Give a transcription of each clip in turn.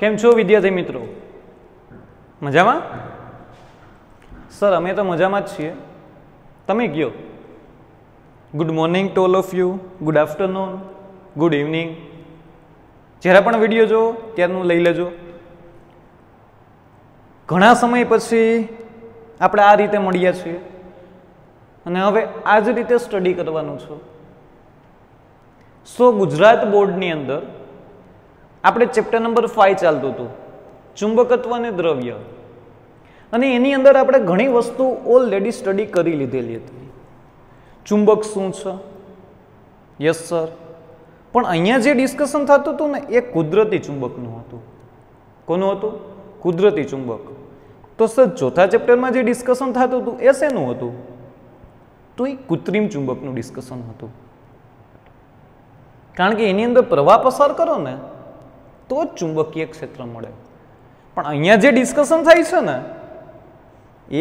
કેમ છો વિદ્યાર્થી મિત્રો? મજામાં? સર અમે તો મજામાં જ છીએ. તમે કયો? Good morning to all of you, good afternoon, good evening. જ્યારે પણ વિડીયો જો ત્યારનું લઈ લેજો. ઘણા સમય પછી આપણે આ રીતે મળ્યા છીએ અને હવે આ જ રીતે સ્ટડી કરવાનું છે. સો ગુજરાત બોર્ડની અંદર આપણે ચેપ્ટર નંબર 5 ચાલતું હતું, ચુંબકત્વ અને દ્રવ્ય, અને એની અંદર આપણે ઘણી વસ્તુ ઓલરેડી સ્ટડી કરી લીધેલી હતી. ચુંબક શું છે? Yes sir. પણ અહીંયા જે ડિસ્કશન થતું હતું ને એ કુદરતી ચુંબકનું હતું. કોનું હતું? કુદરતી ચુંબક. તો સર ચોથા ચેપ્ટરમાં જે ડિસ્કશન થતું હતું એ શેનું હતું? તો એ કૃત્રિમ ચુંબકનું ડિસ્કશન હતું. કારણ કે એની અંદર પ્રવાહ પસાર કરો ને તો જ ચુંબકીય ક્ષેત્ર મળે. પણ અહીંયા જે ડિસ્કશન થાય છે ને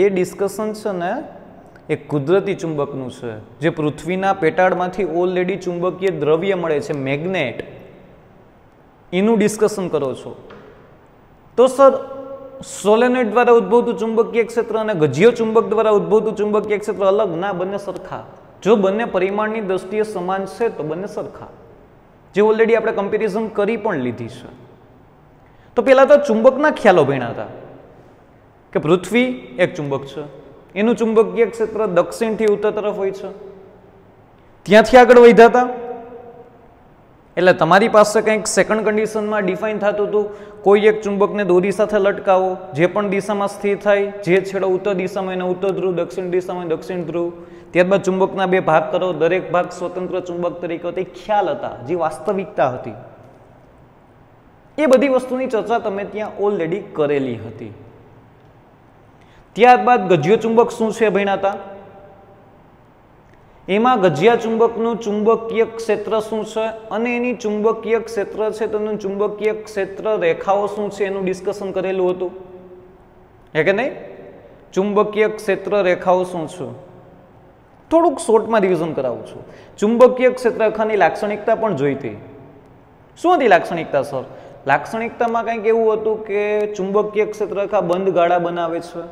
એ ડિસ્કશન છે ને એ કુદરતી ચુંબકનું છે, જે પૃથ્વીના પેટાળમાંથી ઓલરેડી ચુંબકીય દ્રવ્ય મળે છે, મેગ્નેટ, એનું ડિસ્કશન કરો છો. તો સર સોલેનોઇડ દ્વારા ઉદ્ભવતું ચુંબકીય ક્ષેત્ર અને ગજ્ય ચુંબક દ્વારા ઉદ્ભવતું ચુંબકીય ક્ષેત્ર અલગ ના, બંને સરખા. જો બંને પરિમાણની દ્રષ્ટિએ સમાન છે તો બંને સરખા, જે ઓલરેડી આપણે કમ્પેરિઝન કરી પણ લીધી છે. તો પહેલા તો ચુંબકના ખ્યાલો ભણ્યા હતા કે પૃથ્વી એક ચુંબક છે, એનું ચુંબકીય ક્ષેત્ર દક્ષિણથી ઉત્તર તરફ હોય છે. ત્યાંથી આગળ વધ્યા હતા એટલે તમારી પાસે કંઈક સેકન્ડ કન્ડિશનમાં ડિફાઇન થતું હતું, કોઈ એક ચુંબકને દોરી સાથે લટકાવો, જે પણ દિશામાં સ્થિર થાય, જે છેડો ઉત્તર દિશામાં એને ઉત્તર ધ્રુવ, દક્ષિણ દિશામાં દક્ષિણ ધ્રુવ. ત્યારબાદ ચુંબકના બે ભાગ કરો, દરેક ભાગ સ્વતંત્ર ચુંબક તરીકે. તે ખ્યાલ હતા, જે વાસ્તવિકતા હતી. એ બધી વસ્તુની ચર્ચા તમે ત્યાં ઓલરેડી કરેલી હતી. ત્યારબાદ ગજ્ય ચુંબક શું છે ભણ્યા હતા. એમાં ગજ્યા ચુંબકનું ચુંબકીય ક્ષેત્ર શું છે અને એની ચુંબકીય ક્ષેત્ર છે તેનું ચુંબકીય ક્ષેત્ર રેખાઓ શું છે એનું ડિસ્કશન કરેલું હતું, હે કે નહીં? ચુંબકીય ક્ષેત્ર રેખાઓ શું છે થોડુંક શોર્ટમાં રિવિઝન કરાવું છું. ચુંબકીય ક્ષેત્ર રેખાની લાક્ષણિકતા પણ જોઈ હતી. શું હતી લાક્ષણિકતા સર? લાક્ષણિકતામાં કંઈક એવું હતું કે ચુંબકીય ક્ષેત્ર રેખા બંધ ગાળા બનાવે છે,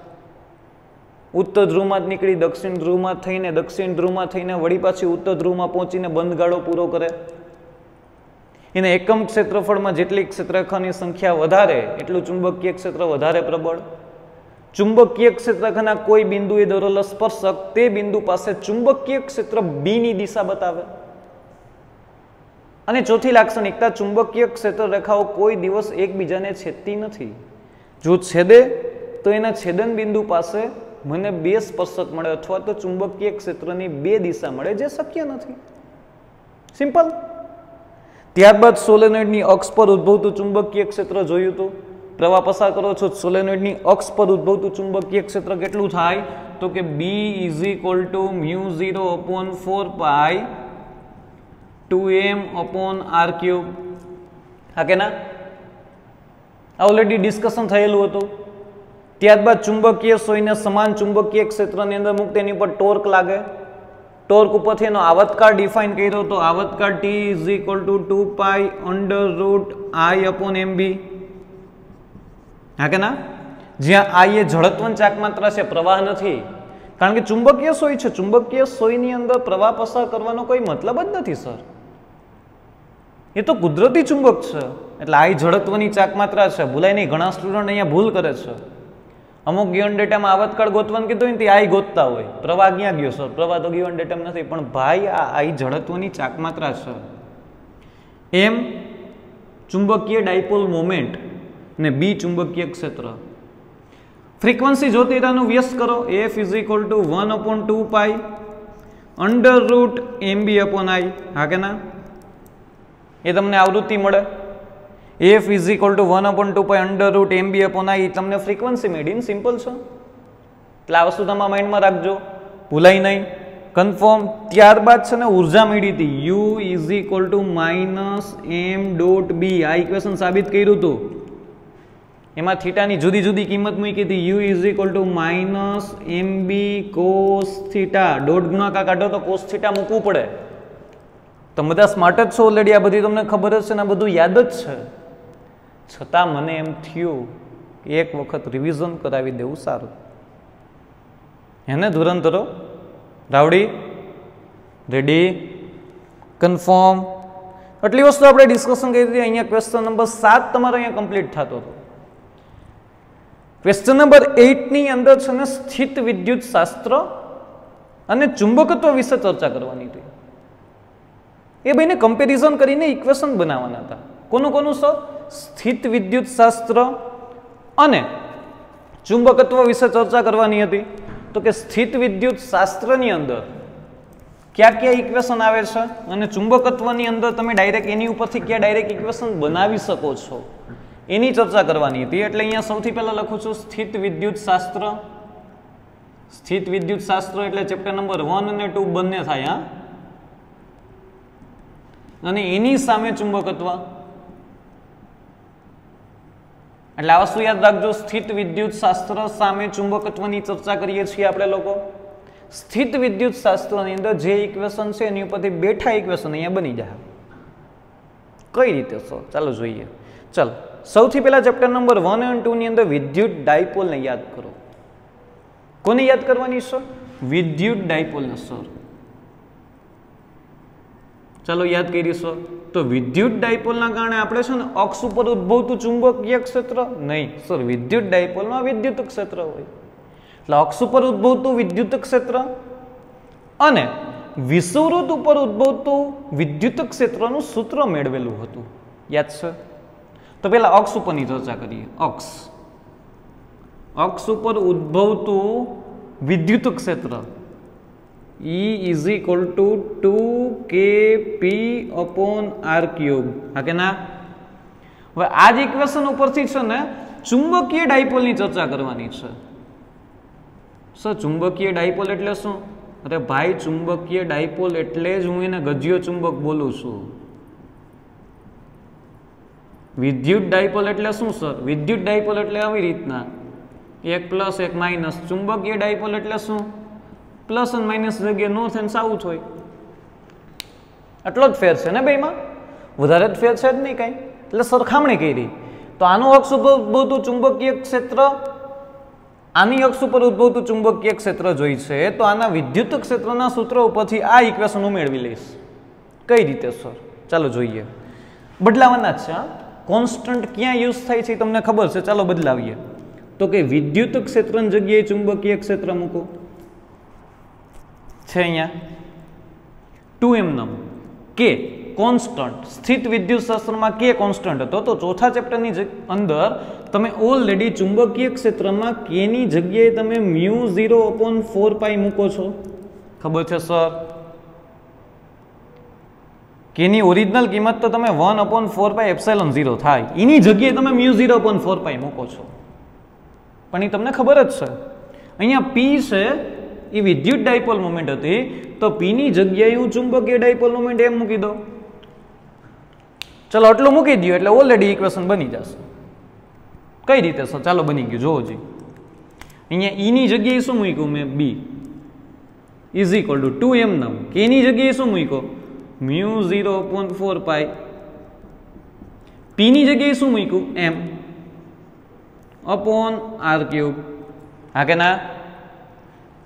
ઉત્તર ધ્રુવમાં જ નીકળી દક્ષિણ ધ્રુવમાં થઈને, દક્ષિણ ધ્રુવમાં થઈને વળી પાછી ઉત્તર ધ્રુવમાં પહોંચીને બંધ ગાળો પૂરો કરે. એને એકમ ક્ષેત્રફળમાં જેટલી ક્ષેત્રરેખાની સંખ્યા વધારે એટલું ચુંબકીય ક્ષેત્ર વધારે પ્રબળ. ચુંબકીય ક્ષેત્રરેખાના કોઈ બિંદુએ દોરેલો સ્પર્શક તે બિંદુ પાસે ચુંબકીય ક્ષેત્ર બી ની દિશા બતાવે. અને ચોથી લાક્ષણિકતા, ચુંબકીય ક્ષેત્ર રેખાઓ કોઈ દિવસ એકબીજાને છેદતી નથી. જો છેદે તો એના છેદન બિંદુ પાસે મને બે સ્પર્શક મળે અથવા તો ચુંબકીય ક્ષેત્રની બે દિશા મળે, જે શક્ય નથી. સિમ્પલ. ત્યારબાદ સોલેનોઇડની અક્ષ પર ઉદ્ભવતું ચુંબકીય ક્ષેત્ર જોયું હતું. પ્રવાહ પસાર કરો છો, સોલેનોઇડની અક્ષ પર ઉદ્ભવતું ચુંબકીય ક્ષેત્ર કેટલું થાય? તો કે B = μ0/4π 2m/r³. હા કે ના? ઓલરેડી ડિસ્કશન થયેલું હતું. ત્યારબાદ ચુંબકીય સોયને સમાન ચુંબકીય ક્ષેત્રની અંદર મૂક, તેની ઉપર ટોર્ક લાગે. ટોર્ક ઉપરથી એનો આવર્તકાળ ડિફાઇન કર્યો તો આવર્તકાળ T = 2π √I/mb. હા કે ના? જ્યાં I એ જડત્વની ચાકમાત્રા છે, પ્રવાહ નથી. કારણ કે ચુંબકીય સોય છે, ચુંબકીય સોયની અંદર પ્રવાહ પસાર કરવાનો કોઈ મતલબ જ નથી સર. એ તો કુદરતી ચુંબક છે એટલે I જડત્વની ચાકમાત્રા છે. ભૂલાય નહીં, ઘણા સ્ટુડન્ટ અહીંયા ભૂલ કરે છે. અમુક ગિવન ડેટામાં આવર્તકાળ ગોતવાનું કીધું ને I ગોતતા હોય. પ્રવાહ ક્યાં ગયો સર? પ્રવાહ તો ગિવન ડેટામાં નથી. પણ ભાઈ આ I જડત્વની ચાકમાત્રા છે. એમ ચુંબકીય ડાયપોલ મોમેન્ટ ને B ચુંબકીય ક્ષેત્ર. ફ્રીક્વન્સી જોતીતાનું વ્યસ્ત કરો. F = 1/2π √mb/I. હા કે ના? એ તમને આવૃત્તિ મળે. F = 1/2π √mb/I તમને ફ્રીક્વન્સી મળી. સિમ્પલ છે. એટલે આ વસ્તુ તમારા માઇન્ડમાં રાખજો, ભૂલાય નહીં. કન્ફર્મ. ત્યારબાદ છે ને ઉર્જા મળી હતી. U = -m.b. આ ઇક્વેશન સાબિત કર્યું હતું. એમાં થીટાની જુદી જુદી કિંમત મૂકી હતી. U = -mb cos θ. ડોટ ગુણાકાર કાઢો તો cos θ મૂકવું પડે. તમે બધા સ્માર્ટ જ છો ઓલરેડી, આ બધી તમને ખબર જ છે ને આ બધું યાદ જ છે. છતાં મને એમ થયું કે એક વખત રિવિઝન કરાવી દેવું સારું. એને ધુરંધરો રાવડી રેડી કન્ફર્મ. આટલી વસ્તુ આપણે ડિસ્કશન કરી હતી. અહીંયા ક્વેશ્ચન નંબર 7 તમારો અહીંયા કમ્પ્લીટ થતો હતો. ક્વેશ્ચન નંબર 8 ની અંદર છે ને સ્થિત વિદ્યુત શાસ્ત્ર અને ચુંબકત્વ વિશે ચર્ચા કરવાની હતી. એ ભાઈને કમ્પેરિઝન કરીને ઇક્વેશન બનાવવાના હતા. કોનું કોનું સર? સ્થિત વિદ્યુત શાસ્ત્ર અને ચુંબકત્વ વિશે ચર્ચા કરવાની હતી. તો કે સ્થિત વિદ્યુત શાસ્ત્રની અંદર ક્યાં ક્યાં ઇક્વેશન આવે છે અને ચુંબકત્વની અંદર તમે ડાયરેક્ટ એની ઉપરથી ક્યાં ડાયરેક્ટ ઇક્વેશન બનાવી શકો છો એની ચર્ચા કરવાની હતી. એટલે અહીંયા સૌથી પહેલા લખું છું સ્થિત વિદ્યુત શાસ્ત્ર. સ્થિત વિદ્યુત શાસ્ત્ર એટલે ચેપ્ટર નંબર 1 અને 2 બંને થાય. અને એની સામે ચુંબકત્વ. એટલે આ વસ્તુ યાદ રાખજો. સ્થિત વિદ્યુત શાસ્ત્ર સામે ચુંબકત્વની ચર્ચા કરીએ છીએ આપણે લોકો. સ્થિત વિદ્યુત શાસ્ત્રની અંદર જે ઇક્વેશન છે એની ઉપરથી બેઠા ઇક્વેશન અહીંયા બની જાય. કઈ રીતે સર? ચાલો જોઈએ. ચાલો સૌથી પહેલા ચેપ્ટર નંબર 1 અને 2 ની અંદર વિદ્યુત ડાયપોલને યાદ કરો. કોને યાદ કરવાની સર? વિદ્યુત ડાયપોલને સર. ચાલો યાદ કરીશું. તો વિદ્યુત ડાયપોલના કારણે આપણે છે ને અક્ષ ઉપર ઉદ્ભવતું ચુંબકીય ક્ષેત્ર નહીં સર. વિદ્યુત ડાયપોલમાં વિદ્યુત ક્ષેત્ર હોય. એટલે અક્ષ ઉપર ઉદ્ભવતું વિદ્યુત ક્ષેત્ર અને વિષુવવૃત્ત ઉપર ઉદ્ભવતું વિદ્યુત ક્ષેત્રનું સૂત્ર મેળવેલું હતું. યાદ છે? તો પહેલા અક્ષ ઉપરની ચર્ચા કરીએ. અક્ષ ઉપર ઉદ્ભવતું વિદ્યુત ક્ષેત્ર E is equal to 2kp/r³. હા કે ના? હવે આ જ ઇક્વેશન ઉપરથી છે ને ચુંબકીય ડાયપોલની ચર્ચા કરવાની છે. સર ચુંબકીય ડાયપોલ એટલે શું? અરે ભાઈ ચુંબકીય ડાયપોલ એટલે જ હું એને ગજ્યો ચુંબક બોલું છું. વિદ્યુત ડાયપોલ એટલે શું સર? વિદ્યુત ડાયપોલ એટલે આવી રીતના 1 + 1 - ચુંબકીય ડાયપોલ એટલે શું? પ્લસ અને માઇનસ જગ્યાએ નોર્થ એન્ડ સાઉથ હોય. આટલો જ ફેર છે ને બેમાં? વધારે જ ફેર છે જ નહીં કાંઈ. એટલે સરખામણી કરી. તો આનું અક્ષ ઉપર ઉદ્ભવતું ચુંબકીય ક્ષેત્ર આની અક્ષ ઉપર ઉદ્ભવતું ચુંબકીય ક્ષેત્ર જોઈ છે તો આના વિદ્યુત ક્ષેત્રના સૂત્ર ઉપરથી આ ઇક્વેશન હું મેળવી લઈશ. કઈ રીતે સર? ચાલો જોઈએ. બદલાવાના જ છે. કોન્સ્ટન્ટ ક્યાં યુઝ થાય છે તમને ખબર છે? ચાલો બદલાવીએ. તો કે વિદ્યુત ક્ષેત્રની જગ્યાએ ચુંબકીય ક્ષેત્ર મૂકો છે. અહીંયા 2m કે કોન્સ્ટન્ટ. સ્થિત વિદ્યુત શાસ્ત્રમાં કે કોન્સ્ટન્ટ હતો. તો ચોથા ચેપ્ટરની અંદર તમે ઓલરેડી ચુંબકીય ક્ષેત્રમાં કે ની જગ્યાએ તમે μ0/4π મૂકો છો. ખબર છે સર? કે ની ઓરિજિનલ કિંમત તો તમે 1/4πε0 થાય. એની જગ્યાએ તમે μ0/4π મૂકો છો. પણ એ તમને ખબર જ છે. અહીંયા p છે એ વિદ્યુત ડાયપોલ મોમેન્ટ હતી. તો p ની જગ્યાએ હું ચુંબકીય ડાયપોલ મોમેન્ટ એમ મૂકી દો. ચલો આટલું મૂકી દો એટલે ઓલરેડી ઇક્વેશન બની જશે. કઈ રીતે સર? ચાલો બની ગયું. જોવો જી. અહીંયા e ની જગ્યાએ શું મૂક્યું મેં? b is equal two 2m. કે ની જગ્યાએ શું મૂક્યો? μ0/4π. p ની જગ્યાએ શું મૂક્યું? m/r³. હા કે ના?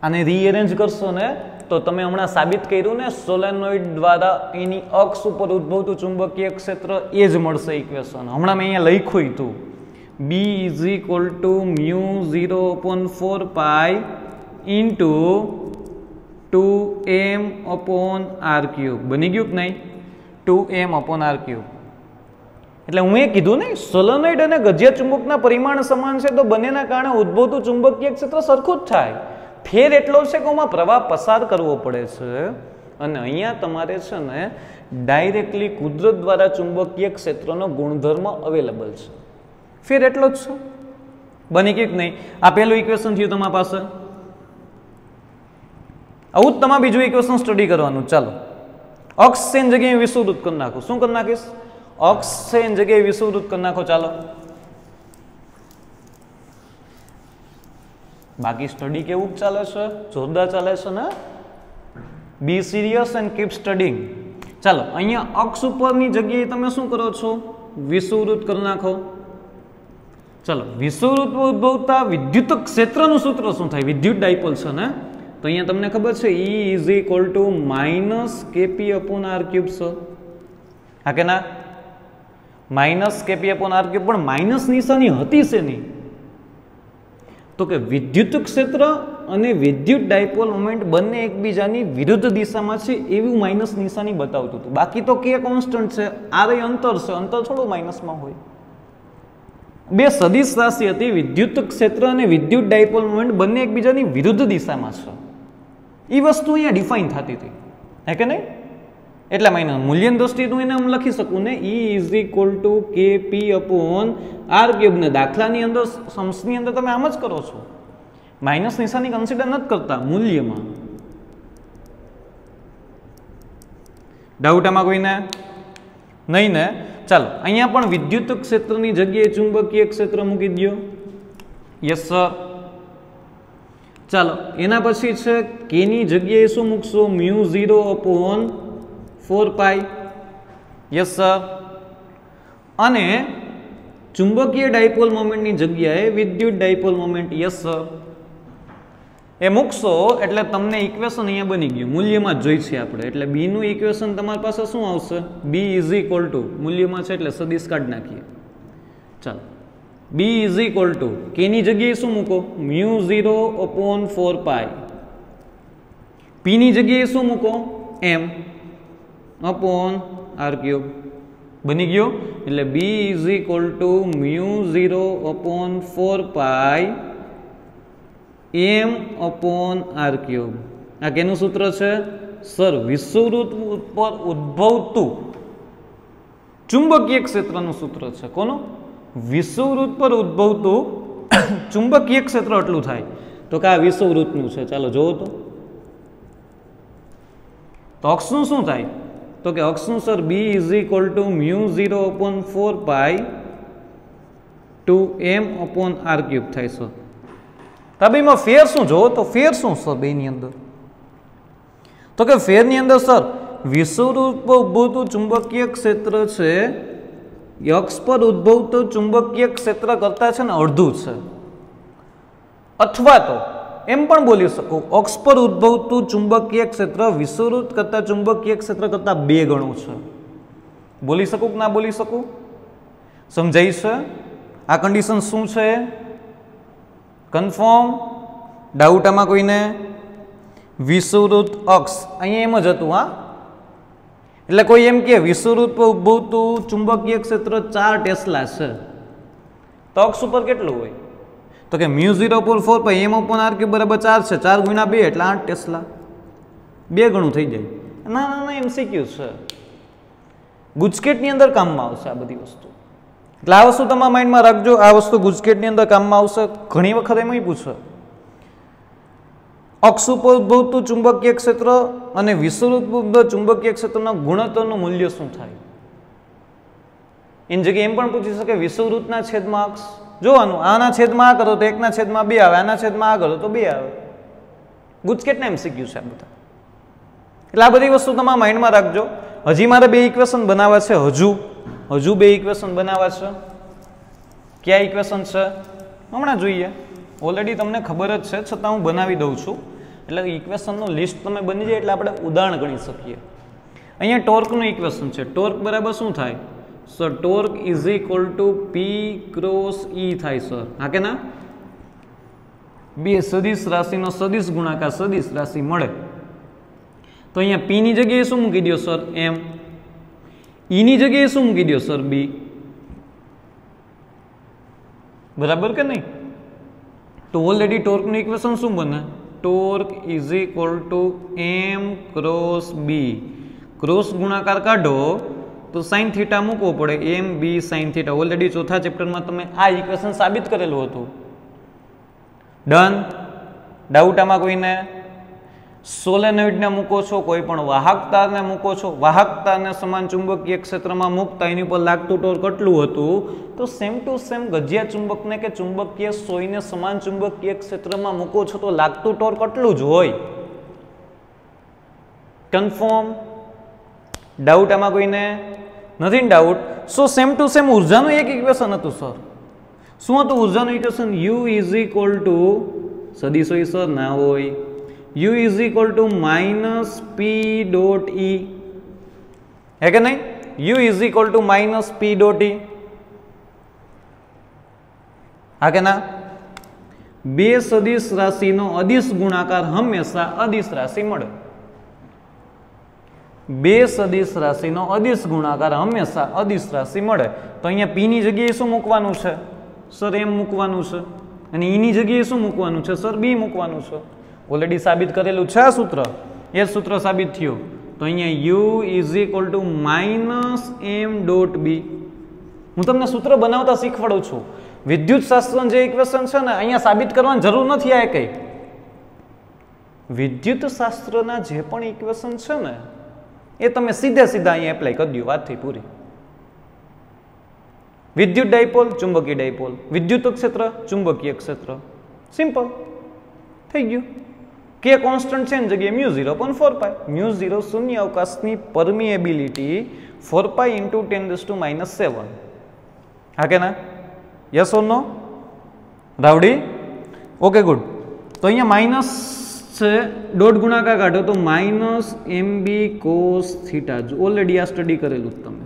આને રીઅરેન્જ કરશો ને તો તમે હમણાં સાબિત કર્યું ને સોલેનોઇડ દ્વારા એની અક્ષ ઉપર ઉદ્ભવતું ચુંબકીય ક્ષેત્ર એ જ મળશે ઇક્વેશન. હમણાં મેં અહીંયા લખ્યું હતું b is equal to μ0/4π into 2m/r³. બની ગયું કે નહીં? 2m/r³. એટલે હું એ કીધું ને સોલેનોઇડ અને ગજિયા ચુંબકના પરિમાણ સમાન છે તો બંનેના કારણે ઉદ્ભવતું ચુંબકીય ક્ષેત્ર સરખું જ થાય. ફેર એટલો છે કે આમાં પ્રવાહ પસાર કરવો પડે છે અને અહીંયા તમારે છે ને ડાયરેક્ટલી કુદરત દ્વારા ચુંબકીય ક્ષેત્રનો ગુણધર્મ અવેલેબલ છે. ફેર એટલો જ છે. બની ગયું કે નહીં? આ પહેલું ઇક્વેશન થયું તમારી પાસે. આવું જ તમારે બીજું ઇક્વેશન સ્ટડી કરવાનું. ચાલો અક્ષ છે એની જગ્યાએ વિષુવવૃત્ત કરી નાખો. શું કરી નાખીશ? અક્ષ છે એની જગ્યાએ વિષુવવૃત્ત કરી નાખો. ચાલો બાકી સ્ટડી કેવું ચાલે છે? જોરદાર ચાલે છે ને? બી સિરિયસ એન્ડ કીપ સ્ટડીંગ. ચાલો અહીંયા અક્ષ ઉપરની જગ્યાએ તમે શું કરો છો? વિષુવવૃત્ત કરી નાખો. चलो विषुववृत्त उद्भवता विद्युत क्षेत्रનું સૂત્ર શું થાય? વિદ્યુત ડાયપોલ છે ને, તો અહીંયા તમને ખબર છે E is equal to minus KP upon R cube છે, હા કે ના? Minus KP upon R cube, પણ માઇનસ નિશાની હતી શેની? તો કે વિદ્યુત ક્ષેત્ર અને વિદ્યુત ડાયપોલ મોમેન્ટ બંને એકબીજાની વિરુદ્ધ દિશામાં છે એવું માઇનસ નિશાની બતાવતું હતું. બાકી તો કે કોન્સ્ટન્ટ છે, આર એ અંતર છે, અંતર થોડું માઇનસમાં હોય. બે સદિશ રાશિ હતી, વિદ્યુત ક્ષેત્ર અને વિદ્યુત ડાયપોલ મોમેન્ટ બંને એકબીજાની વિરુદ્ધ દિશામાં છે. એ વસ્તુ અહીંયા ડિફાઇન થતી હતી, હે કે નહીં? એટલા મહિના મૂલ્યની દ્રષ્ટિએ હું એને લખી શકું ને, E ઇઝ ઇક્વલ ટુ કે પી અપોન આર ક્યુબ ને દાખલાની અંદર સમસની અંદર તમે આમ જ કરો છો, માઇનસ નિશાની કન્સિડર નથી કરતા મૂલ્યમાં. ડાઉટ આમાં કોઈને નહીં ને? ચાલો અહીંયા પણ વિદ્યુત ક્ષેત્રની જગ્યાએ ચુંબકીય ક્ષેત્ર મૂકી દો. Yes sir. ચાલો એના પછી છે કેની જગ્યાએ શું મૂકશો? Mu 0 upon 4 pi. Yes sir. અને ચુંબકીય ડાયપોલ મોમેન્ટની જગ્યાએ વિદ્યુત ડાયપોલ મોમેન્ટ. Yes sir. એ મૂકશો એટલે તમને ઇક્વેશન અહીંયા બની ગયું, મૂલ્યમાં જ જોઈ છે આપણે, એટલે બી નું ઇક્વેશન તમારી પાસે શું આવશે? બી ઇઝ ઇક્વલ ટુ મૂલ્યમાં છે એટલે સદિશ કાઢી નાખીએ. ચાલો બી ઇઝ ઇક્વલ ટુ કેની જગ્યાએ શું મૂકો? મ્યુ 0 અપોન 4 પાઈ. પીની જગ્યાએ શું મૂકો? M upon R cube. બની ગયો. એટલે B is equal to mu 0 upon 4 pi M upon R cube. આ કેનું સૂત્ર છે? સર વિષુવવૃત્ત પર ઉદ્ભવતું ચુંબકીય ક્ષેત્રનું સૂત્ર છે. કોનું? વિષુવવૃત્ત પર ઉદ્ભવતું ચુંબકીય ક્ષેત્ર એટલું થાય. તો કે આ વિષુવવૃત્તનું છે. ચાલો જોવો તો અક્ષનું શું થાય? તો કે અક્ષનું sir B is equal to mu 0 upon 4 pi two M upon R cube થાય છે. તબીમાં ફેર શું જોવો તો ફેર શું સર બેની અંદર? તો કે ફેરની અંદર સર વિષુવવૃત્ત પર ઉદ્ભવતું ચુંબકીય ક્ષેત્ર છે અક્ષ પર ઉદ્ભવતું ચુંબકીય ક્ષેત્ર કરતા છે ને અડધું છે. અથવા તો એમ પણ બોલી શકો અક્ષ પર ઉદ્ભવતું ચુંબકીય ક્ષેત્ર વિષુવવૃત્ત કરતા ચુંબકીય ક્ષેત્ર કરતા 2 ગણું છે. બોલી શકું કે ના બોલી શકું? સમજાય છે? આ કન્ડિશન શું છે? કન્ફર્મ? ડાઉટ આમાં કોઈને? વિષુવવૃત્ત અક્ષ અહીંયા એમ જ હતું. હા, એટલે કોઈ એમ કે વિષુવવૃત્ત પર ઉદ્ભવતું ચુંબકીય ક્ષેત્ર 4 ટેસ્લા છે, તો અક્ષ ઉપર કેટલું હોય? તો કે mu 0 upon 4 pi M upon R cube બરાબર 4 છે. 4 ગુણ્યા 2 એટલે 8 ટેસ્લા. 2 ગણું થઈ જાય. ના ના ના, એમસીક્યુ છે, ગુજકેટની અંદર કામમાં આવશે આ બધી વસ્તુ. એટલે આ વસ્તુ તમારા માઇન્ડમાં રાખજો. આ વસ્તુ ગુજકેટની અંદર કામમાં આવશે. ઘણી વખત એમ પૂછે અક્ષ ઉપર ઉદ્ભવતું ચુંબકીય ક્ષેત્ર અને વિષુવવૃત્ત ચુંબકીય ક્ષેત્રના ગુણોત્તરનું મૂલ્ય શું થાય? એની જગ્યાએ એમ પણ પૂછી શકે વિષુવવૃત્તના છેદમાં અક્ષ. જોવાનું, આના છેદમાં આ કરો તો 1 ના છેદમાં 2 આવે, આના છેદમાં આ કરો તો 2 આવે. ગુજકેટના એમસીક્યુ છે આ બધા. એટલે આ બધી વસ્તુ તમારા માઇન્ડમાં રાખજો. હજી મારે 2 ઇક્વેશન બનાવવા છે. હજુ 2 ઇક્વેશન બનાવવા છે. ક્યાં ઇક્વેશન છે હમણાં જોઈએ. ઓલરેડી તમને ખબર જ છે, છતાં હું બનાવી દઉં છું. એટલે ઇક્વેશનનું લિસ્ટ તમે બની જાય એટલે આપણે ઉદાહરણ ગણી શકીએ. અહીંયા ટોર્કનું ઇક્વેશન છે. ટોર્ક બરાબર શું થાય? Sir torque is equal to P cross E થાય સર. હા કે ના? બે સદિશ રાશિનો સદિશ ગુણાકાર સદિશ રાશિ મળે. તો અહીંયા પી ની જગ્યાએ શું મૂકી દો સર? એમ. ઈ ની જગ્યાએ શું મૂકી દો સર? બી. બરાબર કે નહીં? તો ઓલરેડી ટોર્કનું ઇક્વેશન શું બને? Torque is equal to M cross B. Cross ગુણાકાર કાઢો તો સાઇન થીટા મૂકવો પડે. M B sine theta. Already ચોથા ચેપ્ટરમાં તમે આ ઇક્વેશન સાબિત કરેલું હતું. ડન? ડાઉટ આમાં કોઈને? સોલેનોઇડને મૂકો છો, કોઈ પણ વાહક તારને મૂકો છો, વાહક તારને સમાન ચુંબકીય ક્ષેત્રમાં મૂકતા એની ઉપર લાગતું ટોર્ક કેટલું હતું? તો સેમ ટુ સેમ ગજિયા ચુંબકને કે ચુંબકીય સોયને સમાન ચુંબકીય ક્ષેત્રમાં મૂકો છો તો લાગતું ટોર્ક કેટલું જ હોય. કન્ફર્મ? ડાઉટ આમાં કોઈને નથી? Doubt? So same to same ઉર્જાનું એક ઇક્વેશન હતું સર. શું હતું ઉર્જાનું equation? U is equal to સદીશ હોય સર? ના હોય. U is equal to minus P dot E, હે કે નહીં? U is equal to minus P dot E, હા કે ના? બે સદિશ રાશિનો અદિશ ગુણાકાર હંમેશા અદિશ રાશિ મળે. બે સદિશ રાશિનો અદિશ ગુણાકાર હંમેશા અદિશ રાશિ મળે. તો અહીંયા પી ની જગ્યાએ શું મૂકવાનું છે સર? એમ મૂકવાનું છે. અને ઈ ની જગ્યાએ શું મૂકવાનું છે સર? બી મૂકવાનું છે. ઓલરેડી સાબિત કરેલું છે આ સૂત્ર, એ સૂત્ર સાબિત થયું. તો અહીંયા U is equal to minus M dot B. હું તમને સૂત્ર બનાવતા શીખવાડું છું. વિદ્યુત શાસ્ત્રનું જે ઇક્વેશન છે ને, અહીંયા સાબિત કરવાની જરૂર નથી. આ કઈ વિદ્યુત શાસ્ત્રના જે પણ ઇક્વેશન છે ને, એ તમે સીધે સીધા અહીંયા એપ્લાય કરી દો. વાત થઈ પૂરી. વિદ્યુત ડાયપોલ, ચુંબકીય ડાયપોલ, વિદ્યુત ક્ષેત્ર, ચુંબકીય ક્ષેત્ર, સિમ્પલ થઈ ગયું. કે કોન્સ્ટન્ટ છે એની જગ્યાએ μ0/4π. μ0 શૂન્ય અવકાશની પરમિએબિલિટી 4π × 10⁻⁷. હા કે ના? Yes or no? રાવડી? Okay good. તો અહીંયા માઇનસ છે, ડોટ ગુણાકાર કાઢો તો minus mb cos theta. Already આ સ્ટડી કરેલું તમે.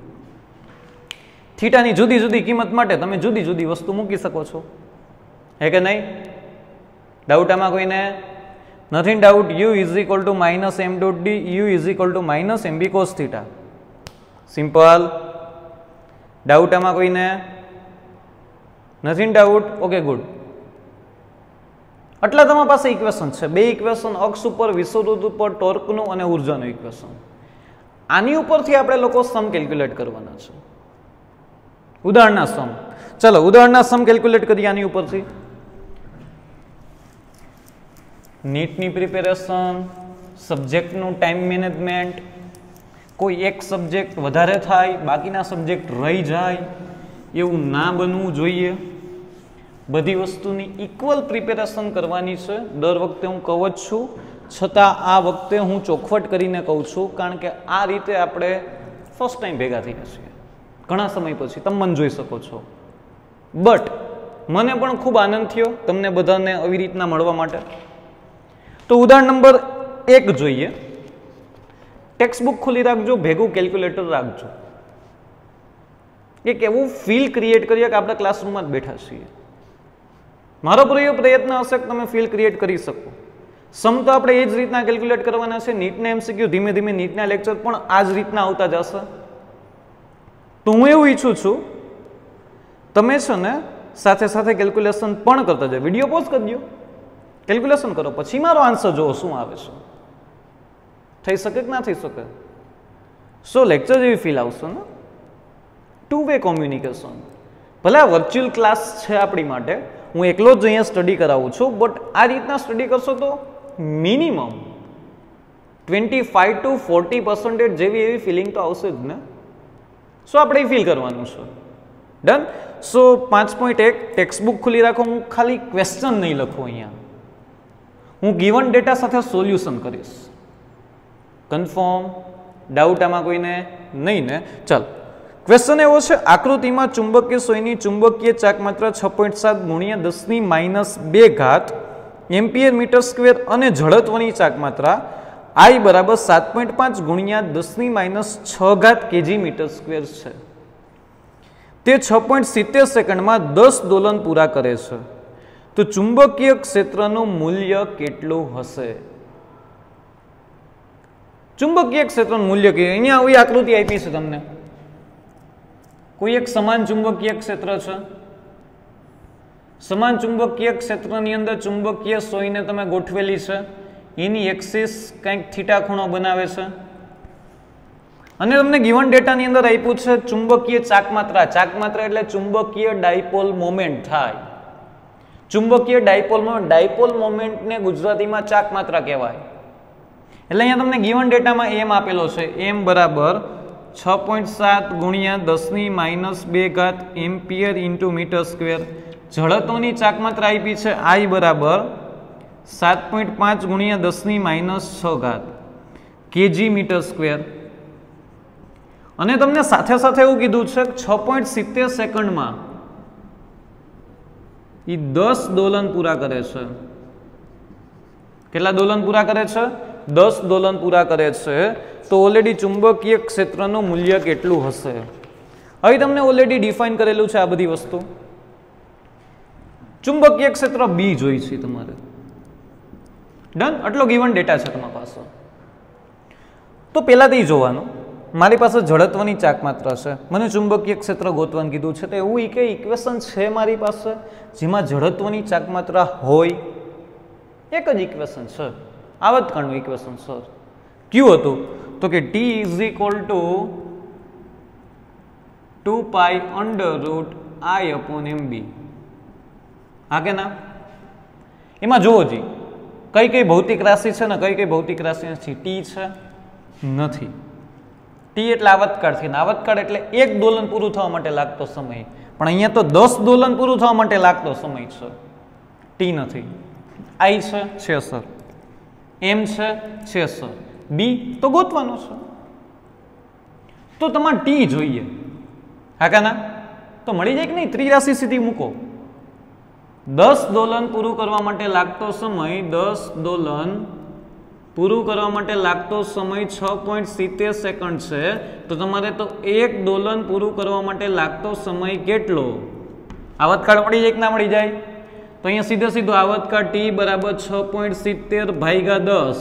થીટાની જુદી જુદી કિંમત માટે તમે જુદી જુદી વસ્તુ મૂકી શકો છો, હે કે નહીં? ડાઉટ આમાં કોઈને? Nothing doubt. u is equal to minus M dot D, u is equal to minus mb cos theta. Simple. Doubt આમાં કોઈને? Nothing doubt. Okay good. આટલા તમારી પાસે ઇક્વેશન છે. બે ઇક્વેશન, અક્ષ ઉપર, વિષુવવૃત્ત ઉપર ટોર્કનું અને ઉર્જાનું ઇક્વેશન. આની ઉપરથી આપણે લોકો સમ કેલ્ક્યુલેટ કરવાના છે. ઉદાહરણના સમ. ચલો ઉદાહરણના સમ કેલ્ક્યુલેટ કરીએ આની ઉપરથી. નીટની પ્રિપેરેશન, સબ્જેક્ટનું ટાઈમ મેનેજમેન્ટ, કોઈ એક સબ્જેક્ટ વધારે થાય, બાકીના સબ્જેક્ટ રહી જાય, એવું ના બનવું જોઈએ. બધી વસ્તુની ઇક્વલ પ્રિપેરેશન કરવાની છે. દર વખતે હું કહું જ છું, છતાં આ વખતે હું ચોખવટ કરીને કહું છું, કારણ કે આ રીતે આપણે ફર્સ્ટ ટાઈમ ભેગા થયા છીએ ઘણા સમય પછી. તમે મને જોઈ શકો છો. બટ મને પણ ખૂબ આનંદ થયો તમને બધાને આવી રીતના મળવા માટે. તો ઉદાહરણ નંબર 1 જોઈએ. ટેક્સ્ટ બુક ખોલી રાખજો, ભેગું કેલ્ક્યુલેટર રાખજો. એક એવું ફીલ ક્રિએટ કરીએ કે આપણે ક્લાસરૂમમાં જ બેઠા છીએ. મારો પ્રયત્ન હશે કે તમે ફીલ ક્રિએટ કરી શકો. સમ તો આપણે એ જ રીતના કેલ્ક્યુલેટ કરવાના છે. નીટના MCQ ધીમે ધીમે નીટના લેક્ચર પણ આ જ રીતના આવતા જશે. તો હું એવું ઈચ્છું છું તમે છે ને સાથે સાથે કેલ્ક્યુલેશન પણ કરતા જાઓ. વિડીયો પોઝ કરી દો, કેલ્ક્યુલેશન કરો, પછી મારો આન્સર જુઓ શું આવે છે. થઈ શકે કે ના થઈ શકે? સો લેક્ચર જેવી ફીલ આવશે ને. Two way communication. ભલે આ વર્ચ્યુઅલ ક્લાસ છે આપણી માટે, હું એકલો જ અહીંયા સ્ટડી કરાવું છું, બટ આ રીતના સ્ટડી કરશો તો મિનિમમ 25 to 40% જેવી એવી ફિલિંગ તો આવશે જ ને. સો આપણે એ ફીલ કરવાનું છે. ડન. સો 5.1 ટેક્સ્ટ બુક ખુલ્લી રાખો. હું ખાલી ક્વેશ્ચન નહીં લખું અહીંયા, હું ગિવન ડેટા સાથે સોલ્યુશન કરીશ. કન્ફર્મ? ડાઉટ આમાં કોઈને નહીં ને? ચાલ, ક્વેશ્ચન એવો છે, આકૃતિમાં ચુંબકીય સોયની ચુંબકીય ચાકમાત્રા 6.7 × 10⁻²ঘાત એમ્પિયર મીટર સ્ક્વેર અને જડત્વની ચાકમાત્રા I બરાબર 7.5 × 10⁻6 kg મીટર સ્ક્વેર છે. તે 6.70 સેકન્ડમાં 10 દોલન પૂરા કરે છે. તો ચુંબકીય ક્ષેત્રનું મૂલ્ય કેટલું હશે? ચુંબકીય ક્ષેત્રનું મૂલ્ય કે અહીંયા આવી આકૃતિ આપી છે તમને. કોઈ એક સમાન ચુંબકીય ક્ષેત્ર છે. સમાન ચુંબકીય ક્ષેત્રની અંદર ચુંબકીય સોયને તમે ગોઠવેલી છે. એની એક્સિસ કંઈક થીટા ખૂણો બનાવે છે. અને તમને ગિવન ડેટાની અંદર આપ્યું છે ચુંબકીય ચાકમાત્રા. ચાકમાત્રા એટલે ચુંબકીય ડાયપોલ મોમેન્ટ થાય. ચુંબકીય ડાયપોલ મોમેન્ટને ગુજરાતીમાં ચાકમાત્રા કહેવાય. એટલે અહીંયા તમને ગિવન ડેટામાં એમ આપેલો છે, એમ બરાબર 6.7 × 10⁻² એમ્પિયર ઇન્ટુ મીટર સ્ક્વેર. જડત્વની ચાકમાત્રા આપી છે I બરાબર 7.5 × 10⁻6 kg મીટર સ્ક્વેર. અને તમને સાથે સાથે એવું કીધું છે 6.70 સેકન્ડમાં એ 10 દોલન પૂરા કરે છે. કેટલા દોલન પૂરા કરે છે? 10 દોલન પૂરા કરે છે. તો ઓલરેડી ચુંબકીય ક્ષેત્રનું મૂલ્ય કેટલું હશે? હવે તમને ઓલરેડી ડિફાઇન કરેલું છે આ બધી વસ્તુ. ચુંબકીય ક્ષેત્ર બી જોઈ છે તમારે. ડન. આટલો ગિવન ડેટા છે તમારી પાસે. તો પહેલાથી જોવાનું, મારી પાસે જડત્વની ચાકમાત્ર છે, મને ચુંબકીય ક્ષેત્ર ગોતવાનું કીધું છે, તો એવું કે ઇક્વેશન છે મારી પાસે જેમાં જડત્વની ચાકમાત્ર હોય? એક જ ઇક્વેશન છે, આવર્તકાળનું ઇક્વેશન સર. કયું હતું? તો કે T is equal two 2 pi √I upon MB. હા કે ના? એમાં જુઓ જી, કઈ કઈ ભૌતિક રાશિ છે ને કઈ કઈ ભૌતિક રાશિ નથી. ટી છે? નથી. ટી એટલે આવર્તકાળ છે, આવર્તકાળ એટલે એક દોલન પૂરું થવા માટે લાગતો સમય, પણ અહીંયા તો 10 દોલન પૂરું થવા માટે લાગતો સમય છે. ટી નથી. આઈ છે સર. એમ છે સર. બી તો ગોતવાનું છે. તો તમારે ટી જોઈએ. હા કે ના? તો મળી જાય કે નહીં? ત્રિરાશિ સીધી મૂકો. 10 દોલન પૂરું કરવા માટે લાગતો સમય, 10 દોલન પૂરું કરવા માટે લાગતો સમય 6.70 સેકન્ડ છે. તો તમારે તો 1 દોલન પૂરું કરવા માટે લાગતો સમય કેટલો? આવર્તકાળ મળી જાય કે ના મળી જાય? તો અહીંયા સીધે સીધું આવર્તકાળ ટી બરાબર 6.70 ભાગ્યા 10.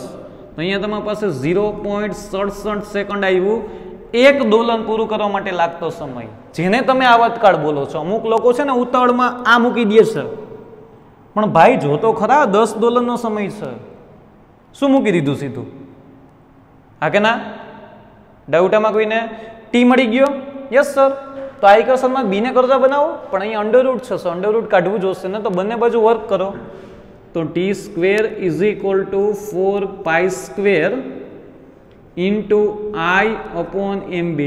તો અહીંયા તમારી પાસે 0.67 સેકન્ડ આવ્યું. 1 દોલન પૂરું કરવા માટે લાગતો સમય, જેને તમે આવર્તકાળ બોલો છો. અમુક લોકો છે ને ઉતાવળમાં આ મૂકી દે છે, પણ ભાઈ જો તો ખરા 10 દોલનનો સમય છે. શું મૂકી દીધું સીધું? હા કે ના? ડાઉટામાં કોઈને? ટી મળી ગયો? Yes sir. તો આ ઇક્વેશનમાં બીને કરતા બનાવો, પણ અહીંયા અંડરરૂટ છે, અંડરરૂટ કાઢવું જોશે ને, તો બંને બાજુ વર્ક કરો. તો T square is equal to 4 pi square into I upon MB.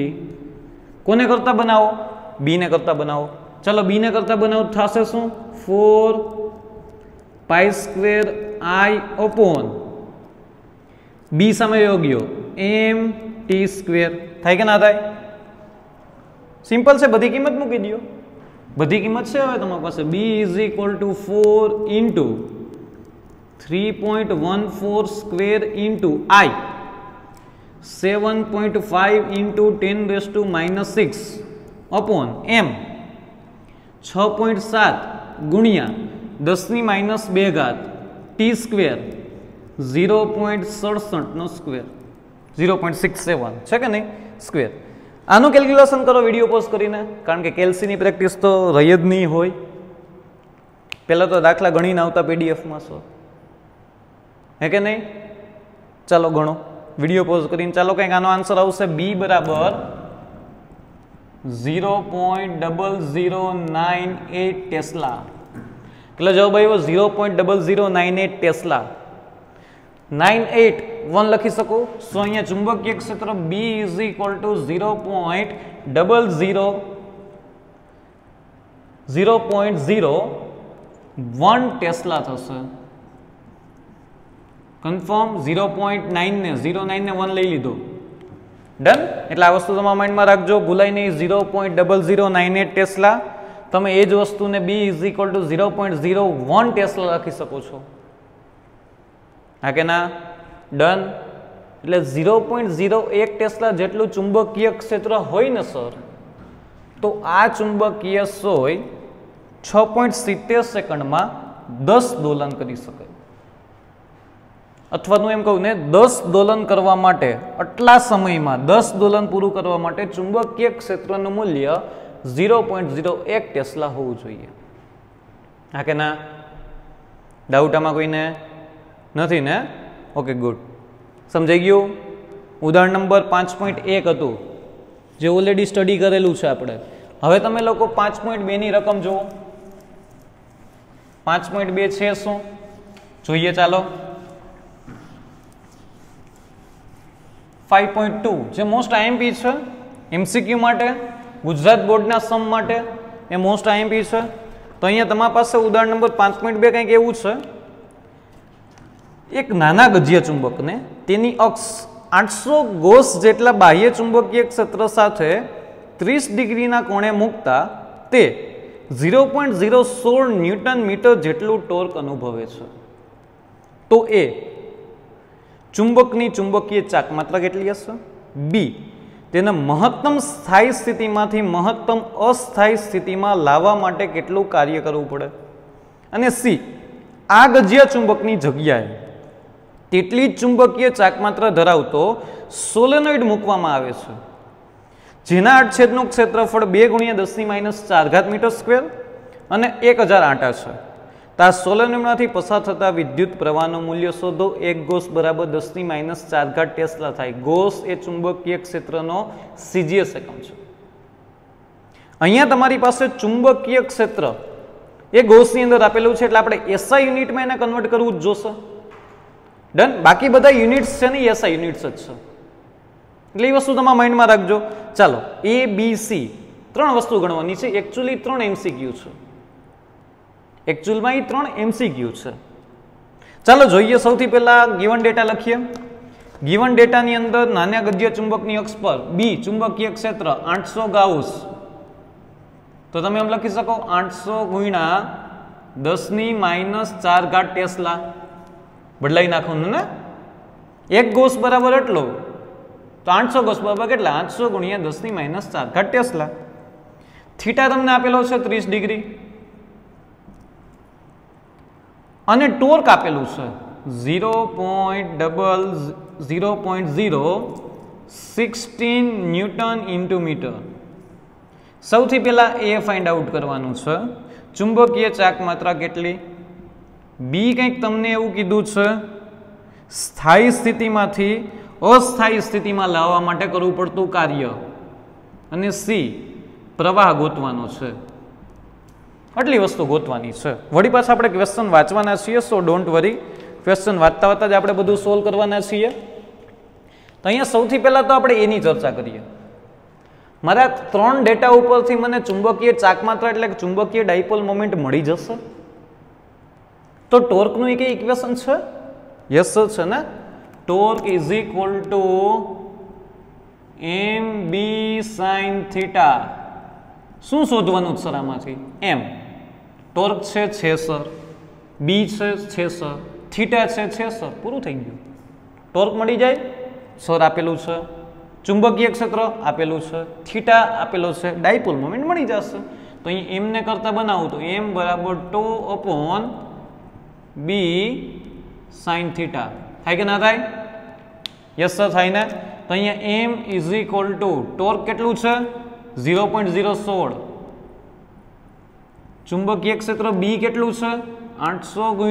કોને કરતા બનાવો? બીને કરતા બનાવો. ચલો બીને કરતા બનાવો, થશે શું? 4 પાઈ સ્ક્વેર I અપોન બી સામે યોગ્ય એમ ટી સ્ક્વેર. થાય કે ના થાય? સિમ્પલ છે, બધી કિંમત મૂકી દો. બધી કિંમત છે હવે તમારી પાસે. B is equal to 4 into 3.14 square into I 7.5 into 10⁻⁻6 upon M 6.7 ગુણ્યા 10⁻², ટી સ્ક્વેર 0.67 નો સ્ક્વેર, 0.67 છે કે નહીં સ્ક્વેર. આનું કેલ્ક્યુલેશન કરો વિડીયો પોઝ કરીને, કારણ કે કેલ્સીની પ્રેક્ટિસ તો રહી જ નહીં હોય. પહેલાં તો દાખલા ગણીને આવતા પીડીએફમાં છો, હે કે નહીં? ચાલો ગણો વિડીયો પોઝ કરીને. ચાલો કંઈક આનો આન્સર આવશે બી બરાબર 0.0098 ટેસ્લા. એટલે જવાબ આવ્યો 0.0098 ટેસ્લા. 981 લખી શકો. સો અહીંયા ચુંબકીય ક્ષેત્ર B is equal to 0.01 tesla થશે. કન્ફર્મ. 0.9 ને 0.9 ને 1 લઈ લીધો. ડન. એટલે આ વસ્તુ તમારા માઇન્ડમાં રાખજો, ભૂલાય નહીં. 0.0098 ટેસ્લા. તમે એ જ વસ્તુને B is equal to 0.01 tesla લખી શકો છો. હા કે ના? ડન. એટલે 0.01 ટેસ્લા જેટલું ચુંબકીય ક્ષેત્ર હોય ને સર, તો આ ચુંબકીય સોય 6.70 સેકન્ડમાં 10 દોલન કરી શકે. અથવા હું એમ કહું ને, 10 દોલન કરવા માટે, આટલા સમયમાં 10 દોલન પૂરું કરવા માટે ચુંબકીય ક્ષેત્રનું મૂલ્ય 0.01 ટેસ્લા હોવું જોઈએ. હા કે ના? ડાઉટ આમાં કોઈને નથી ને? Okay good. સમજાઈ ગયું? ઉદાહરણ નંબર 5.1 હતું, જે ઓલરેડી સ્ટડી કરેલું છે આપણે. હવે તમે લોકો 5.2 ની રકમ જુઓ. 5.2 છે શું જોઈએ? ચાલો. 5.2 જે મોસ્ટ આઈએમપી છે એમસીક્યુ માટે, ગુજરાત બોર્ડના સમ માટે એ મોસ્ટ આઈએમપી છે. તો અહીંયા તમારી પાસે ઉદાહરણ નંબર 5.2 કંઈક એવું છે. એક નાના ગજ્ય ચુંબકને તેની અક્ષ 800 ગોસ જેટલા બાહ્ય ચુંબકીય ક્ષેત્ર સાથે 30 ડિગ્રીના કોણે મૂકતા તે 0.016 ન્યૂટન મીટર જેટલું ટોર્ક અનુભવે છે, તો એ ચુંબકની ચુંબકીય ચાકમાત્રા કેટલી હશે? બી, તેને મહત્તમ સ્થાયી સ્થિતિમાંથી મહત્તમ અસ્થાયી સ્થિતિમાં લાવવા માટે કેટલું કાર્ય કરવું પડે? અને સી, આ ગજિયા ચુંબકની જગ્યાએ તેટલી જ ચુંબકીય ચાકમાત્રા ધરાવતો સોલેનોઇડ મૂકવામાં આવે છે, જેના આડછેદનું ક્ષેત્રફળ 2 × 10⁻⁴ મીટર સ્ક્વેર અને 1000 આંટા છે. તો આ સોલેનોઇડમાંથી પસાર થતા વિદ્યુત પ્રવાહનું મૂલ્ય શોધો. 1 ગોસ બરાબર 10⁻⁴ ટેસ્લા થાય. ગોસ એ ચુંબકીય ક્ષેત્રનો સીજીએસ એકમ છે. અહીંયા તમારી પાસે ચુંબકીય ક્ષેત્ર એ ગોસની અંદર આપેલું છે, એટલે આપણે એસઆઈ યુનિટમાં એને કન્વર્ટ કરવું જ જોશે. ડન. બાકી બધા યુનિટ્સ છે ને એસઆઈ યુનિટ્સ જ છે, એટલે એ વસ્તુ તમારા માઇન્ડમાં રાખજો. ચાલો, એ બી સી 3 વસ્તુ ગણવાની છે. એકચ્યુઅલી 3 એમસીક્યુ છે. એકચ્યુઅલમાં એ 3 એમસીક્યુ છે. ચાલો જોઈએ. સૌથી પહેલા ગિવન ડેટા લખીએ. ગિવન ડેટાની અંદર નાના ગદ્ય ચુંબકની અક્ષ પર બી ચુંબકીય ક્ષેત્ર 800 ગાઉસ, તો તમે એમ લખી શકો 800 × 10⁻⁴ ટેસ્લા. બદલાઈ નાખવાનું ને, 1 ગોસ બરાબર એટલો, તો 800 ગોસ બરાબર કેટલા? 800 × 10⁻⁴ ટેસ્લા. થીટા તમને આપેલો છે 30 ડિગ્રી અને ટોર્ક આપેલું છે 0.016 ન્યૂટન ઇન્ટુ મીટર. સૌથી પહેલા એ ફાઇન્ડ આઉટ કરવાનું છે ચુંબકીય ચાકમાત્રા કેટલી. બી કંઈક તમને એવું કીધું છે સ્થાયી સ્થિતિમાંથી અસ્થાયી સ્થિતિમાં લાવવા માટે કરવું પડતું કાર્ય. અને સી પ્રવાહ ગોતવાનો છે. આટલી વસ્તુ ગોતવાની છે. વળી પાછા આપણે ક્વેશ્ચન વાંચવાના છીએ, સો ડોન્ટ વરી. ક્વેશ્ચન વાંચતા વાંચતા જ આપણે બધું સોલ્વ કરવાના છીએ. તો અહીંયા સૌથી પહેલા તો આપણે એની ચર્ચા કરીએ. મારા 3 ડેટા ઉપરથી મને ચુંબકીય ચાકમાત્રા એટલે કે ચુંબકીય ડાયપોલ મોમેન્ટ મળી જશે. તો ટોર્કનું એક ઇક્વેશન છે, યસ છે ને. Torque is equal to M B sine theta. શું શોધવાનું સર આમાંથી? એમ ટોર્ક છે સર, બી છે સર, થીટા છે સર. પૂરું થઈ ગયું. ટોર્ક મળી જાય સર, આપેલું છે. ચુંબકીય ક્ષેત્ર આપેલું છે, થીટા આપેલો છે, ડાયપોલ મોમેન્ટ મળી જશે. તો અહીં એમને કરતા બનાવું તો એમ બરાબર ટો અપોન બી સાઇન થીટા થાય કે ના થાય? યસ સર થાય ને. તો અહીંયા એમ ઇઝ ઇક્વલ ટુ ટોર્ક કેટલું છે? 0.016. ચુંબકીય ક્ષેત્ર બી કેટલું છે? 800 ×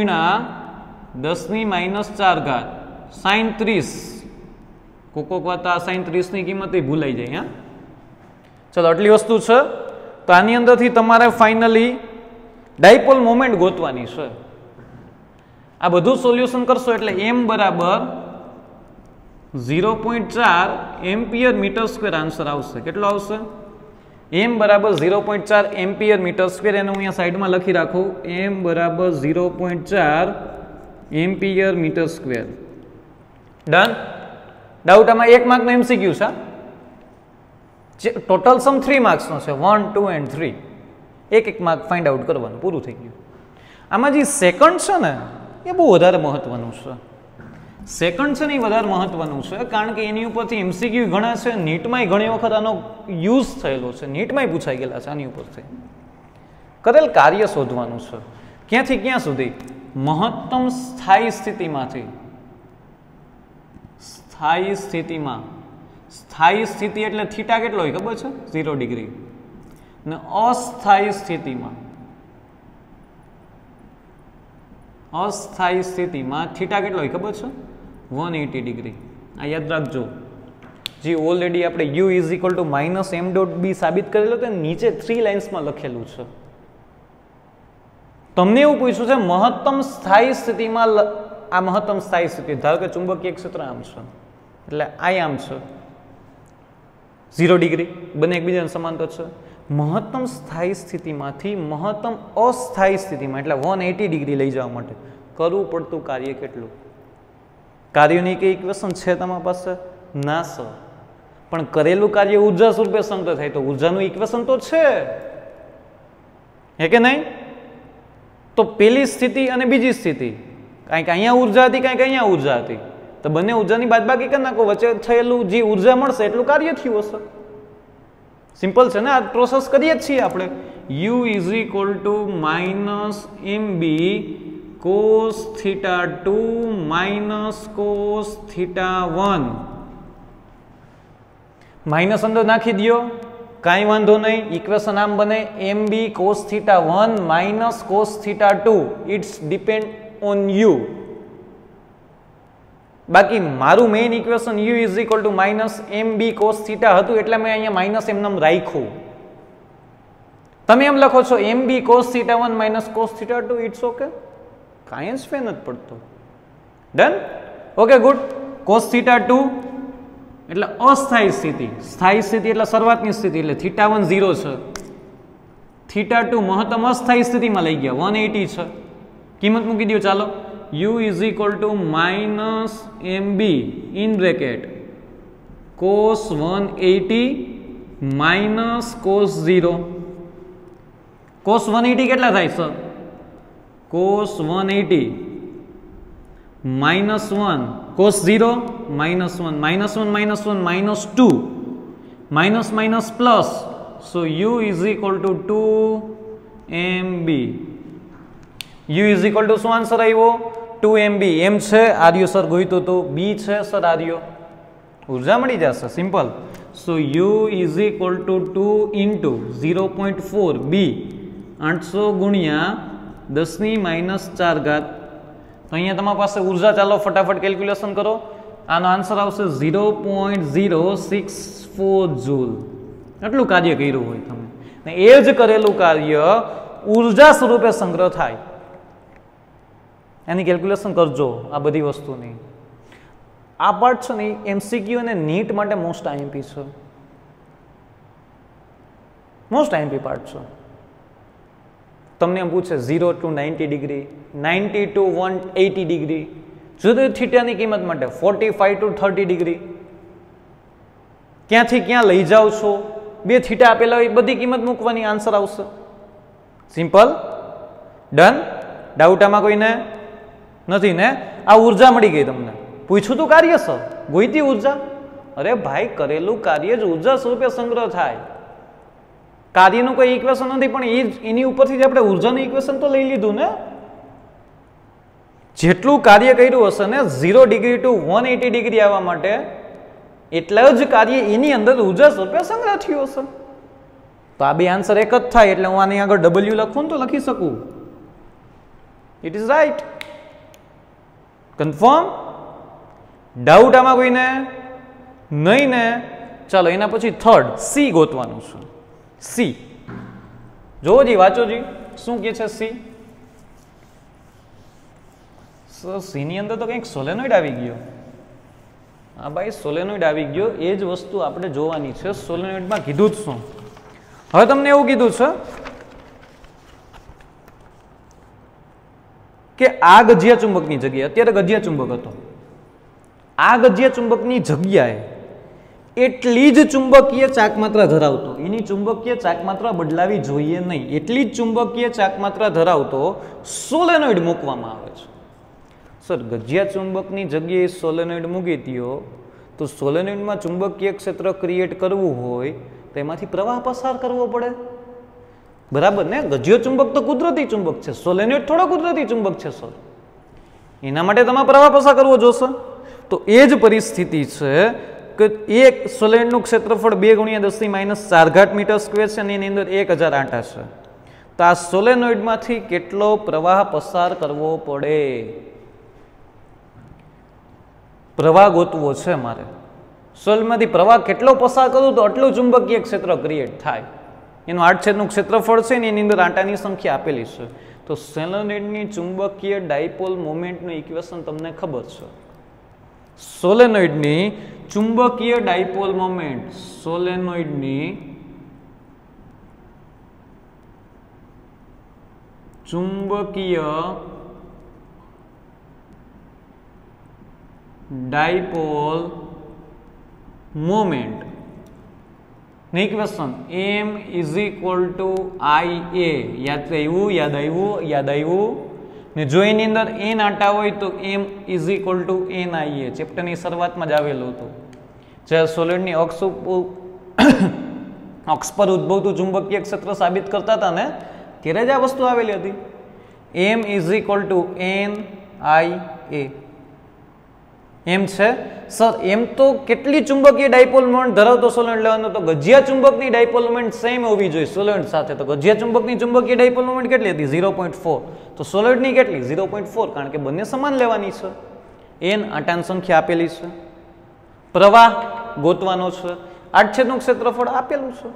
10⁻⁴ સાઇન 30. કોક વાત આ સાઇન 30 ની કિંમત ભૂલાઈ જાય. હા, ચલો આટલી વસ્તુ છે. તો આની અંદરથી તમારે ફાઇનલી ડાયપોલ મોમેન્ટ ગોતવાની છે. આ બધું સોલ્યુશન કરશો એટલે એમ બરાબર 0.4 એમ્પિયર મીટર સ્ક્વેર આન્સર આવશે. કેટલો આવશે? એમ બરાબર 0.4 એમ્પિયર મીટર સ્ક્વેર. એને હું અહીંયા સાઈડમાં લખી રાખું. એમ બરાબર 0.4 ampere metre square. Done. Doubt આમાં 1 માર્કનો એમસીક્યુ છે. ટોટલ સમ 3 માર્ક્સનો છે, 1, 2 and 3. એક માર્ક ફાઇન્ડ આઉટ કરવાનું, પૂરું થઈ ગયું. આમાં જે સેકન્ડ છે ને એ બહુ વધારે મહત્વનું છે. સેકન્ડ છે ને એ વધારે મહત્વનું છે, કારણ કે એની ઉપરથી એમસીક્યુ ઘણા છે. નીટમાંય ઘણી વખત આનો યુઝ થયેલો છે, નીટમાંય પૂછાઈ ગયેલા છે. આની ઉપરથી કરેલ કાર્ય શોધવાનું છે. ક્યાંથી ક્યાં સુધી? મહત્તમ સ્થાયી સ્થિતિમાંથી સ્થાયી સ્થિતિમાં. સ્થાયી સ્થિતિ એટલે થીટા કેટલો હોય ખબર છે? 0 ડિગ્રી. ને અસ્થાયી સ્થિતિમાં, અસ્થાયી સ્થિતિમાં થીટા કેટલો હોય ખબર છે? 180 ડિગ્રી. આ યાદ રાખજો. જે ઓલરેડી આપણે u is equal to minus M dot B સાબિત કરેલો તો નીચે 3 લાઇન્સમાં લખેલું છે. તમને એવું પૂછ્યું છે મહત્તમ સ્થાયી સ્થિતિમાં. આ મહત્તમ સ્થાયી સ્થિતિ, ધારો કે ચુંબકીય ક્ષેત્ર આમ છે એટલે આ આમ છે 0 ડિગ્રી, બંને એકબીજાને સમાંતર છે. મહત્તમ સ્થાયી સ્થિતિમાંથી મહત્તમ અસ્થાયી સ્થિતિમાં એટલે 180 ડિગ્રી લઈ જવા માટે કરવું પડતું કાર્ય કેટલું? કાર્યની કઈ ઇક્વેશન છે તમારી પાસે? ના સર, પણ કરેલું કાર્ય ઉર્જા સ્વરૂપે સંગ્રહ થાય તો ઉર્જાનું ઇક્વેશન તો છે. है कि नहीं? तो पहली स्थिति और बीजी स्थिति कंईक अहींया ऊर्जा थी, कंईक अहींया ऊर्जा थी, तो बने ऊर्जा की बादबाकी कर नाखो, वच्चे थयेलुं जे ऊर्जा मळशे एटलुं कार्य थयुं हशे। सिंपल है ने, आ प्रोसेस करीए छीए आपणे। U is equal to minus mb cos θ2 minus cos θ1 minus अंदर नाखी दियो, काई वांधो नहीं, इक्वेशन आम बने mb cos θ1 minus cos θ2, it's depend on you. बाकी मारू main equation u is equal to minus mb cos θ हतुं એટલે मैं अहींया माइनस एमनेम राख्युं। તમે એમ લખો છો mb cos θ1 minus cos θ2, it's okay, કાંઈ જ ફેર નથી પડતો। Done, okay, good. cos θ2 એટલે અસ્થાયી સ્થિતિ, સ્થાયી સ્થિતિ એટલે શરૂઆતની સ્થિતિ, એટલે θ1 0 છે, θ2 મહત્તમ અસ્થાયી સ્થિતિમાં લઈ ગયા 180 છે, કિંમત મૂકી દો। ચાલો, u is equal to minus mb in bracket cos 180 minus cos 0। cos 180 કેટલા થાય છે? cos 180 minus 1 cos 0 minus 1 minus 1 minus 1 minus 2 minus minus plus, so u is equal two 2mb। u is equal two શું answer આવ્યો? 2mb। એમ છે આર્યો sir ગોઈતો તો, બી છે sir આર્યો, ઉર્જા મળી જશે, simple. So u is equal two 2 into 0.4 બી 800 ગુણ્યા 10⁻⁴ ઘાત। તો અહીંયા તમારી પાસે ઉર્જા, ચાલો ફટાફટ કેલ્ક્યુલેશન કરો, આનો આન્સર આવશે 0.064 જૂલ। એટલું કાર્ય કર્યું હોય તમે, ને એ જ કરેલું કાર્ય ઉર્જા સ્વરૂપે સંગ્રહ થાય, એની કેલ્ક્યુલેશન કરજો આ બધી વસ્તુની। આ પાર્ટ છે ને એમસીક્યુ અને નીટ માટે મોસ્ટ આઈએમપી છે, મોસ્ટ આઈએમપી પાર્ટ છે। તમને એમ પૂછે 0 to 90 ડિગ્રી, 90 to 180 ડિગ્રી, જુદી થીટાની કિંમત માટે 45 to 30 ડિગ્રી, ક્યાંથી ક્યાં લઈ જાઓ છો, બે થીટા આપેલા હોય, બધી કિંમત મૂકવાની, આન્સર આવશે, સિમ્પલ। ડન, ડાઉટ આમાં કોઈને નથી ને? આ ઉર્જા મળી ગઈ તમને, પૂછ્યું તું કાર્ય સર, ગોઈતી ઉર્જા? અરે ભાઈ, કરેલું કાર્ય જ ઉર્જા સ્વરૂપે સંગ્રહ થાય, કાર્યનું કોઈ ઇક્વેશન નથી, પણ એની ઉપરથી જ આપણે ઉર્જાનું ઇક્વેશન તો લઈ લીધું ને। જેટલું કાર્ય કર્યું હશે ને 0 ડિગ્રી ટુ 180 ડિગ્રી આવવા માટે, એટલા જ કાર્ય એની અંદર ઉર્જા સ્વરૂપે સંગ્રહ થયું હશે। તો આ બે આન્સર એક જ થાય, એટલે હું આની આગળ W લખું તો લખી શકું, it is right, confirm. Doubt આમાં કોઈને નહીં ને? ચાલો, એના પછી થર્ડ સી ગોતવાનું છે। સી જોવો જી, વાંચો જી, શું કે છે સી? સી ની અંદર તો કંઈક સોલેનોઇડ આવી ગયો। હા ભાઈ, સોલેનોઇડ આવી ગયો, એ જ વસ્તુ આપણે જોવાની છે। સોલેનોઇડમાં કીધું જ શું? હવે તમને એવું કીધું છે કે આ ગજિયા ચુંબકની જગ્યાએ, અત્યારે ગજિયા ચુંબક હતો, આ ગજિયા ચુંબકની જગ્યાએ એટલી જ ચુંબકીય ચાકમાત્રા ધરાવતો, એની ચુંબકીય ચાકમાત્રા બદલાવી જોઈએ નહીં, એટલી જ ચુંબકીય ચાકમાત્રા ધરાવતો સોલેનોઇડ મૂકવામાં આવે છે। સર, ગજિયા ચુંબકની જગ્યાએ સોલેનોઇડ મૂકી દો તો સોલેનોઇડમાં ચુંબકીય ક્ષેત્ર ક્રિએટ કરવું હોય તો એમાંથી પ્રવાહ પસાર કરવો પડે, બરાબર ને? ગજિયો ચુંબક તો કુદરતી ચુંબક છે, સોલેનોઇડ થોડો કુદરતી ચુંબક છે સર, એના માટે તમારે પ્રવાહ પસાર કરવો જોશે। તો એ જ પરિસ્થિતિ છે કે એક સોલેનોઇડનું ક્ષેત્રફળ 2 × 10⁻⁴ મીટર સ્ક્વેર છે અને એની અંદર 1000 આંટા છે, તો આ સોલેનોઇડમાંથી કેટલો પ્રવાહ પસાર કરવો પડે? પ્રવાહ ગોતવો છે મારે, સોલેનોઇડમાંથી પ્રવાહ કેટલો પસાર કરું તો આટલું ચુંબકીય ક્ષેત્ર ક્રિએટ થાય, એનું આડછેદનું ક્ષેત્રફળ છે ને એની અંદર આંટાની સંખ્યા આપેલી છે। તો સોલેનોઇડની ચુંબકીય ડાયપોલ મોમેન્ટનું ઇક્વેશન તમને ખબર છે, સોલેનોઇડની ચુંબકીય ડાયપોલ મોમેન્ટ, સોલેનોઇડની ચુંબકીય ડાયપોલ મોમેન્ટ નહીં question M is equal to I A. યાદ આવ્યું ને જો એની અંદર એન આટા હોય તો M is equal to N I A. ચેપ્ટરની શરૂઆતમાં જ આવેલું હતું. જ્યારે સોલિડની અક્ષ પર ઉદ્ભવતું ચુંબકીય ક્ષેત્ર સાબિત કરતા હતા ને ત્યારે જ આ વસ્તુ આવેલી હતી. M is equal to N I A. M છે સર એમ તો કેટલી ચુંબકીય ડાયપોલ મોમેન્ટ ધરાવતો સોલેનોઇડ લેવાનો તો ગજિયા ચુંબકની ડાયપોલ મોમેન્ટ સેમ હોવી જોઈએ સોલેનોઇડ સાથે. તો ગજિયા ચુંબકની ચુંબકીય ડાયપોલ મોમેન્ટ કેટલી હતી 0.4. તો સોલેનોઇડની કેટલી 0.4 કારણ કે બંને સમાન લેવાની છે. એન આટાની સંખ્યા આપેલી છે. પ્રવાહ ગોતવાનો છે. આડછેદનું ક્ષેત્રફળ આપેલું છે.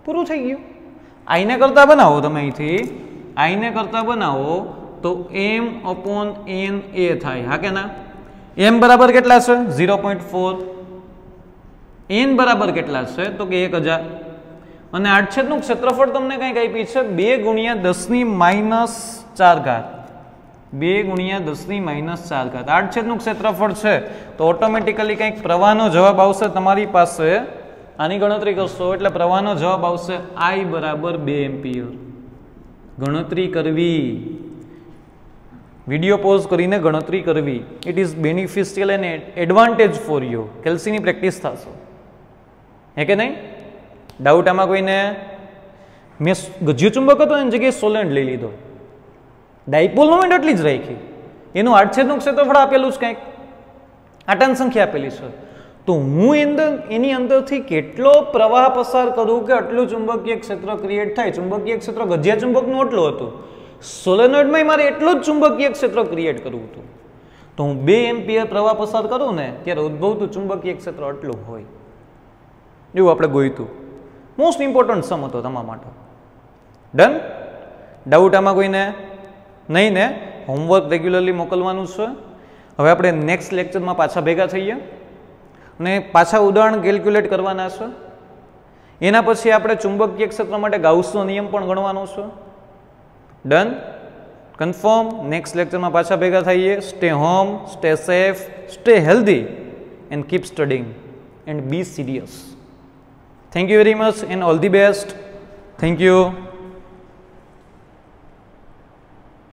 પૂરું થઈ ગયું. આઈને કરતા બનાવો તમે અહીંથી આઈને કરતા બનાવો તો m અપોન n a થાય. હા કે ના? m બરાબર કેટલા છે 0.4. n બરાબર કેટલા છે તો કે 1000 અને આડછેદનું ક્ષેત્રફળ તમને કંઈક આપી છે 2 ગુણ્યા 10 - 4 ઘાત. 2 ગુણ્યા 10 - 4 ઘાત આડછેદનું ક્ષેત્રફળ છે તો ઓટોમેટિકલી કંઈક પ્રવાહનો જવાબ આવશે તમારી પાસે. આની ગણતરી કરશો એટલે પ્રવાહનો જવાબ આવશે I બરાબર 2 એમ્પિયર. ગણતરી કરવી, વિડીયો પોઝ કરીને ગણતરી કરવી. It is beneficial and advantage for you. કેલ્સીની પ્રેક્ટિસ થશે. હે કે નહીં? ડાઉટ આમાં કોઈને? મેં ગજ્યું ચુંબક હતો એની જગ્યાએ સોલેનોઇડ લઈ લીધો. ડાયપોલ મોમેન્ટ એટલી જ રાખી. એનું આડછેદનું ક્ષેત્રફળ આપેલું છે કંઈક. આટાની સંખ્યા આપેલી છે. તો હું એની અંદરથી કેટલો પ્રવાહ પસાર કરું કે આટલું ચુંબકીય ક્ષેત્ર ક્રિએટ થાય. ચુંબકીય ક્ષેત્ર ગજિયા ચુંબકનું એટલું હતું. સોલેનોઇડમાં મારે એટલું જ ચુંબકીય ક્ષેત્ર ક્રિએટ કરવું હતું. તો હું 2 એમ્પિયર પ્રવાહ પસાર કરું ને ત્યારે ઉદ્ભવતું ચુંબકીય ક્ષેત્ર એટલું હોય. એવું આપણે ગોઈતું. મોસ્ટ ઇમ્પોર્ટન્ટ સમ હતો તમારા માટે. ડન? ડાઉટ આમાં કોઈને? નહીં ને? હોમવર્ક રેગ્યુલરલી મોકલવાનું છે. હવે આપણે નેક્સ્ટ લેક્ચરમાં પાછા ભેગા થઈએ અને પાછા ઉદાહરણ કેલ્ક્યુલેટ કરવાના છે. એના પછી આપણે ચુંબકીય ક્ષેત્ર માટે ગાઉસનો નિયમ પણ ગણવાનો છે. ડન? કન્ફર્મ? નેક્સ્ટ લેક્ચરમાં પાછા ભેગા થઈએ. Stay home, stay safe, stay healthy and keep studying and be serious. Thank you very much and all the best. Thank you.